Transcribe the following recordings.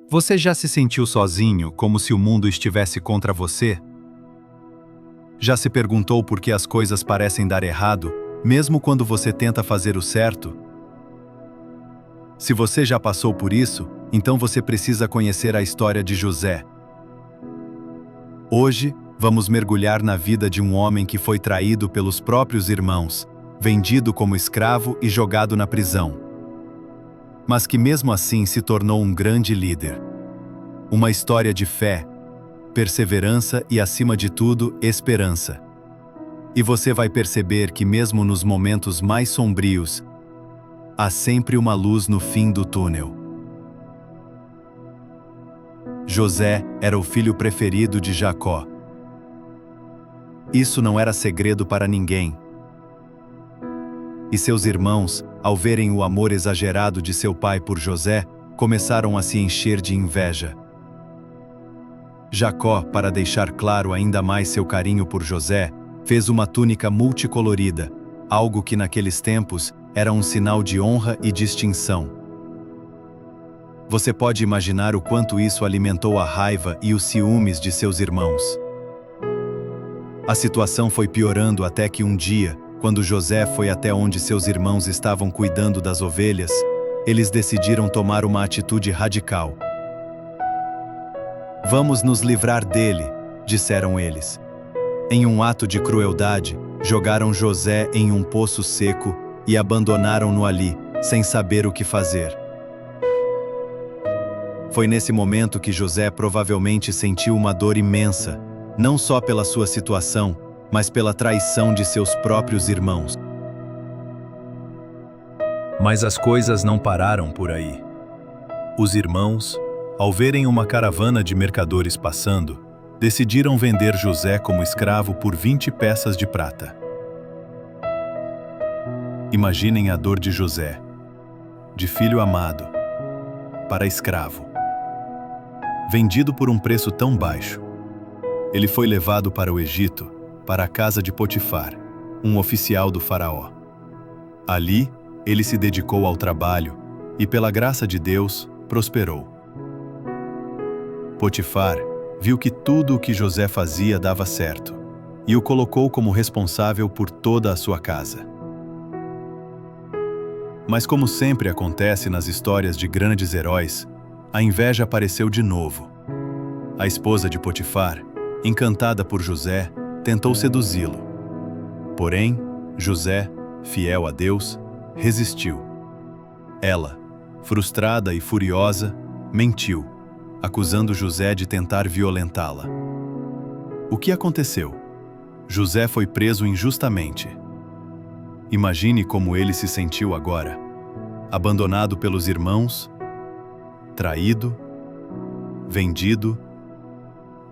Você já se sentiu sozinho, como se o mundo estivesse contra você? Já se perguntou por que as coisas parecem dar errado, mesmo quando você tenta fazer o certo? Se você já passou por isso, então você precisa conhecer a história de José. Hoje, vamos mergulhar na vida de um homem que foi traído pelos próprios irmãos, vendido como escravo e jogado na prisão. Mas que mesmo assim se tornou um grande líder. Uma história de fé, perseverança e, acima de tudo, esperança. E você vai perceber que mesmo nos momentos mais sombrios, há sempre uma luz no fim do túnel. José era o filho preferido de Jacó. Isso não era segredo para ninguém. E seus irmãos, ao verem o amor exagerado de seu pai por José, começaram a se encher de inveja. Jacó, para deixar claro ainda mais seu carinho por José, fez uma túnica multicolorida, algo que naqueles tempos era um sinal de honra e distinção. Você pode imaginar o quanto isso alimentou a raiva e os ciúmes de seus irmãos. A situação foi piorando até que um dia, quando José foi até onde seus irmãos estavam cuidando das ovelhas, eles decidiram tomar uma atitude radical. "Vamos nos livrar dele", disseram eles. Em um ato de crueldade, jogaram José em um poço seco e abandonaram-no ali, sem saber o que fazer. Foi nesse momento que José provavelmente sentiu uma dor imensa, não só pela sua situação, mas pela traição de seus próprios irmãos. Mas as coisas não pararam por aí. Os irmãos, ao verem uma caravana de mercadores passando, decidiram vender José como escravo por 20 peças de prata. Imaginem a dor de José, de filho amado, para escravo. Vendido por um preço tão baixo, ele foi levado para o Egito, para a casa de Potifar, um oficial do faraó. Ali, ele se dedicou ao trabalho e, pela graça de Deus, prosperou. Potifar viu que tudo o que José fazia dava certo e o colocou como responsável por toda a sua casa. Mas como sempre acontece nas histórias de grandes heróis, a inveja apareceu de novo. A esposa de Potifar, encantada por José, tentou seduzi-lo. Porém, José, fiel a Deus, resistiu. Ela, frustrada e furiosa, mentiu, acusando José de tentar violentá-la. O que aconteceu? José foi preso injustamente. Imagine como ele se sentiu agora, abandonado pelos irmãos, traído, vendido,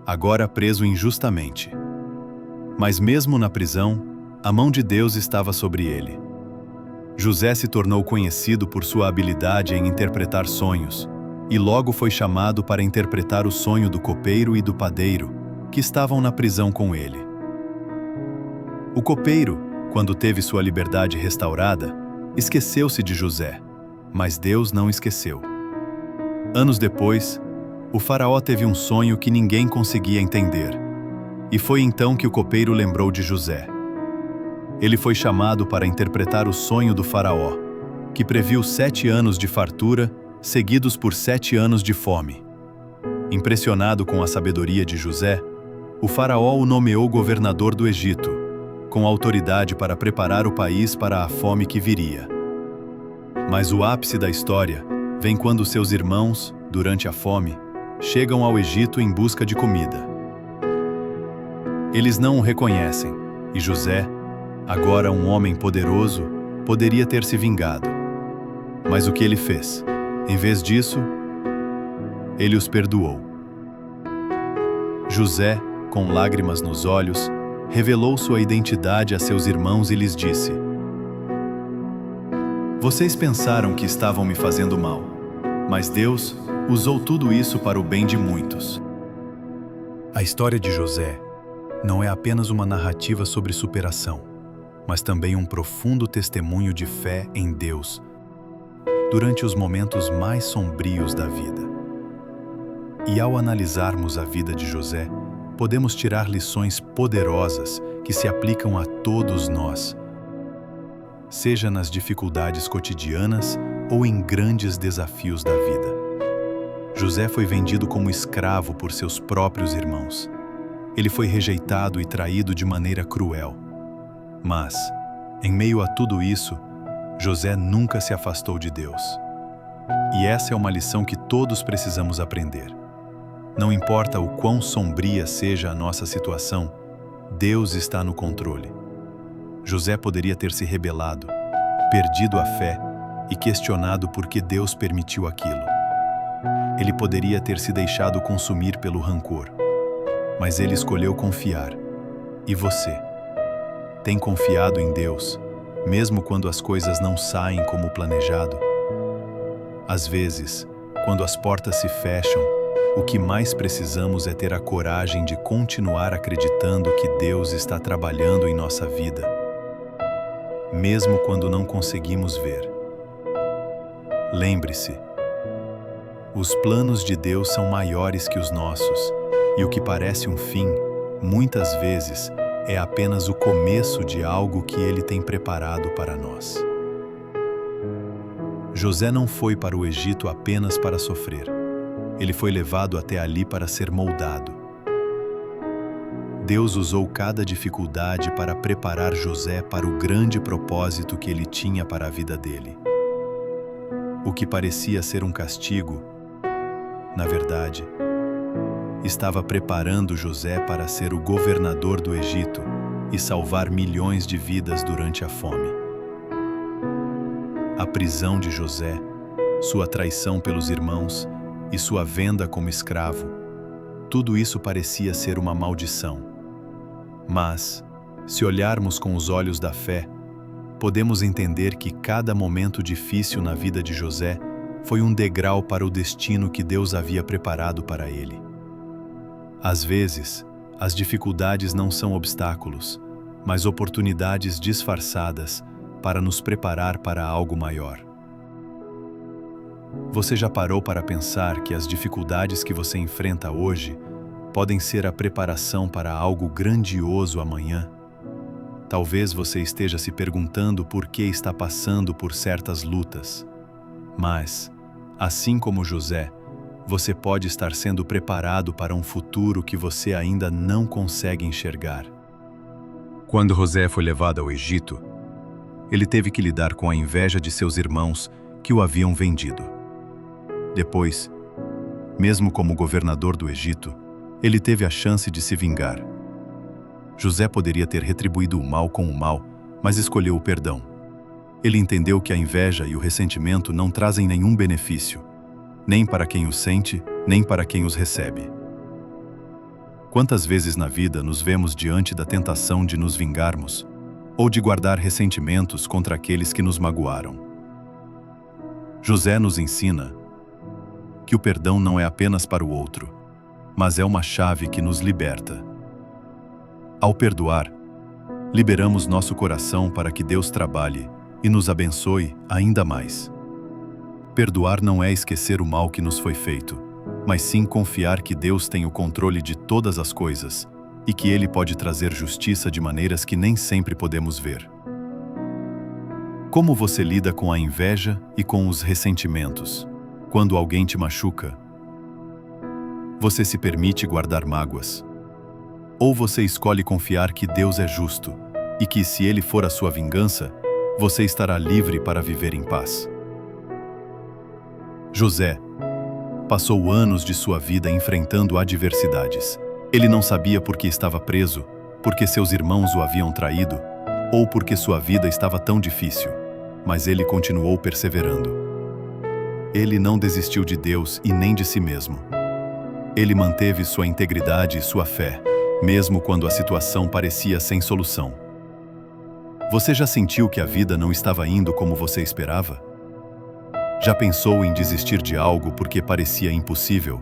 agora preso injustamente. Mas mesmo na prisão, a mão de Deus estava sobre ele. José se tornou conhecido por sua habilidade em interpretar sonhos, e logo foi chamado para interpretar o sonho do copeiro e do padeiro, que estavam na prisão com ele. O copeiro, quando teve sua liberdade restaurada, esqueceu-se de José, mas Deus não esqueceu. Anos depois, o faraó teve um sonho que ninguém conseguia entender. E foi então que o copeiro lembrou de José. Ele foi chamado para interpretar o sonho do faraó, que previu 7 anos de fartura, seguidos por 7 anos de fome. Impressionado com a sabedoria de José, o faraó o nomeou governador do Egito, com autoridade para preparar o país para a fome que viria. Mas o ápice da história vem quando seus irmãos, durante a fome, chegam ao Egito em busca de comida. Eles não o reconhecem, e José, agora um homem poderoso, poderia ter se vingado. Mas o que ele fez? Em vez disso, ele os perdoou. José, com lágrimas nos olhos, revelou sua identidade a seus irmãos e lhes disse: "Vocês pensaram que estavam me fazendo mal, mas Deus usou tudo isso para o bem de muitos." A história de José não é apenas uma narrativa sobre superação, mas também um profundo testemunho de fé em Deus durante os momentos mais sombrios da vida. E ao analisarmos a vida de José, podemos tirar lições poderosas que se aplicam a todos nós, seja nas dificuldades cotidianas ou em grandes desafios da vida. José foi vendido como escravo por seus próprios irmãos. Ele foi rejeitado e traído de maneira cruel. Mas, em meio a tudo isso, José nunca se afastou de Deus. E essa é uma lição que todos precisamos aprender. Não importa o quão sombria seja a nossa situação, Deus está no controle. José poderia ter se rebelado, perdido a fé e questionado por que Deus permitiu aquilo. Ele poderia ter se deixado consumir pelo rancor, mas ele escolheu confiar. E você? Tem confiado em Deus, mesmo quando as coisas não saem como planejado? Às vezes, quando as portas se fecham, o que mais precisamos é ter a coragem de continuar acreditando que Deus está trabalhando em nossa vida, mesmo quando não conseguimos ver. Lembre-se, os planos de Deus são maiores que os nossos, e o que parece um fim, muitas vezes, é apenas o começo de algo que Ele tem preparado para nós. José não foi para o Egito apenas para sofrer. Ele foi levado até ali para ser moldado. Deus usou cada dificuldade para preparar José para o grande propósito que Ele tinha para a vida dele. O que parecia ser um castigo, na verdade, estava preparando José para ser o governador do Egito e salvar milhões de vidas durante a fome. A prisão de José, sua traição pelos irmãos e sua venda como escravo, tudo isso parecia ser uma maldição. Mas, se olharmos com os olhos da fé, podemos entender que cada momento difícil na vida de José foi um degrau para o destino que Deus havia preparado para ele. Às vezes, as dificuldades não são obstáculos, mas oportunidades disfarçadas para nos preparar para algo maior. Você já parou para pensar que as dificuldades que você enfrenta hoje podem ser a preparação para algo grandioso amanhã? Talvez você esteja se perguntando por que está passando por certas lutas. Mas, assim como José, você pode estar sendo preparado para um futuro que você ainda não consegue enxergar. Quando José foi levado ao Egito, ele teve que lidar com a inveja de seus irmãos que o haviam vendido. Depois, mesmo como governador do Egito, ele teve a chance de se vingar. José poderia ter retribuído o mal com o mal, mas escolheu o perdão. Ele entendeu que a inveja e o ressentimento não trazem nenhum benefício, nem para quem os sente, nem para quem os recebe. Quantas vezes na vida nos vemos diante da tentação de nos vingarmos, ou de guardar ressentimentos contra aqueles que nos magoaram? José nos ensina que o perdão não é apenas para o outro, mas é uma chave que nos liberta. Ao perdoar, liberamos nosso coração para que Deus trabalhe e nos abençoe ainda mais. Perdoar não é esquecer o mal que nos foi feito, mas sim confiar que Deus tem o controle de todas as coisas e que Ele pode trazer justiça de maneiras que nem sempre podemos ver. Como você lida com a inveja e com os ressentimentos? Quando alguém te machuca, você se permite guardar mágoas? Ou você escolhe confiar que Deus é justo e que, se Ele for a sua vingança, você estará livre para viver em paz? José passou anos de sua vida enfrentando adversidades. Ele não sabia por que estava preso, porque seus irmãos o haviam traído, ou porque sua vida estava tão difícil, mas ele continuou perseverando. Ele não desistiu de Deus e nem de si mesmo. Ele manteve sua integridade e sua fé, mesmo quando a situação parecia sem solução. Você já sentiu que a vida não estava indo como você esperava? Já pensou em desistir de algo porque parecia impossível?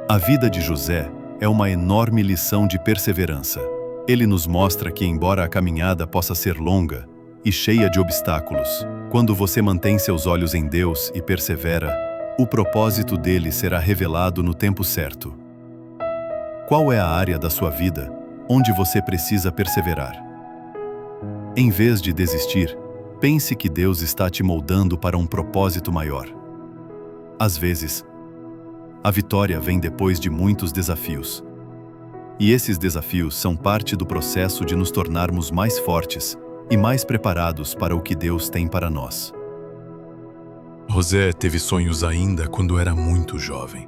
A vida de José é uma enorme lição de perseverança. Ele nos mostra que, embora a caminhada possa ser longa e cheia de obstáculos, quando você mantém seus olhos em Deus e persevera, O propósito dele será revelado no tempo certo. Qual é a área da sua vida onde você precisa perseverar? Em vez de desistir, pense que Deus está te moldando para um propósito maior. Às vezes, a vitória vem depois de muitos desafios. E esses desafios são parte do processo de nos tornarmos mais fortes e mais preparados para o que Deus tem para nós. José teve sonhos ainda quando era muito jovem.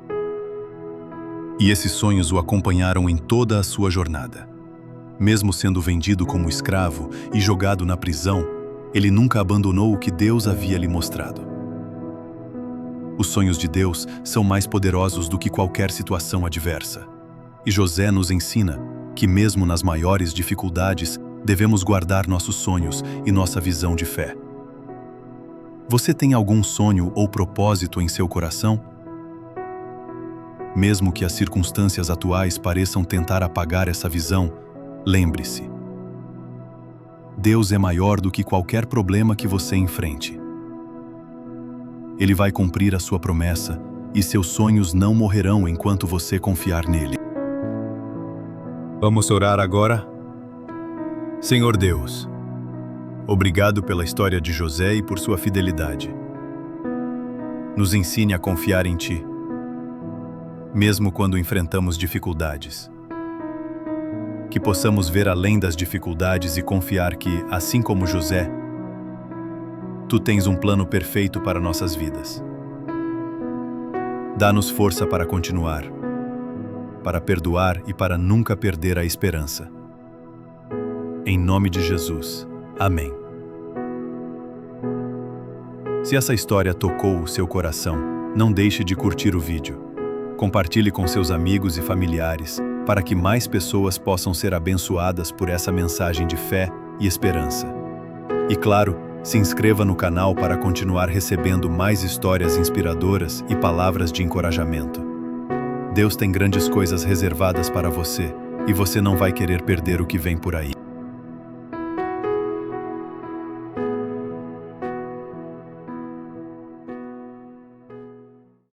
E esses sonhos o acompanharam em toda a sua jornada. Mesmo sendo vendido como escravo e jogado na prisão, ele nunca abandonou o que Deus havia lhe mostrado. Os sonhos de Deus são mais poderosos do que qualquer situação adversa. E José nos ensina que mesmo nas maiores dificuldades, devemos guardar nossos sonhos e nossa visão de fé. Você tem algum sonho ou propósito em seu coração? Mesmo que as circunstâncias atuais pareçam tentar apagar essa visão, lembre-se: Deus é maior do que qualquer problema que você enfrente. Ele vai cumprir a sua promessa e seus sonhos não morrerão enquanto você confiar nele. Vamos orar agora? Senhor Deus, obrigado pela história de José e por sua fidelidade. Nos ensine a confiar em Ti, mesmo quando enfrentamos dificuldades. Que possamos ver além das dificuldades e confiar que, assim como José, Tu tens um plano perfeito para nossas vidas. Dá-nos força para continuar, para perdoar e para nunca perder a esperança. Em nome de Jesus. Amém. Se essa história tocou o seu coração, não deixe de curtir o vídeo. Compartilhe com seus amigos e familiares, para que mais pessoas possam ser abençoadas por essa mensagem de fé e esperança. E claro, se inscreva no canal para continuar recebendo mais histórias inspiradoras e palavras de encorajamento. Deus tem grandes coisas reservadas para você, e você não vai querer perder o que vem por aí.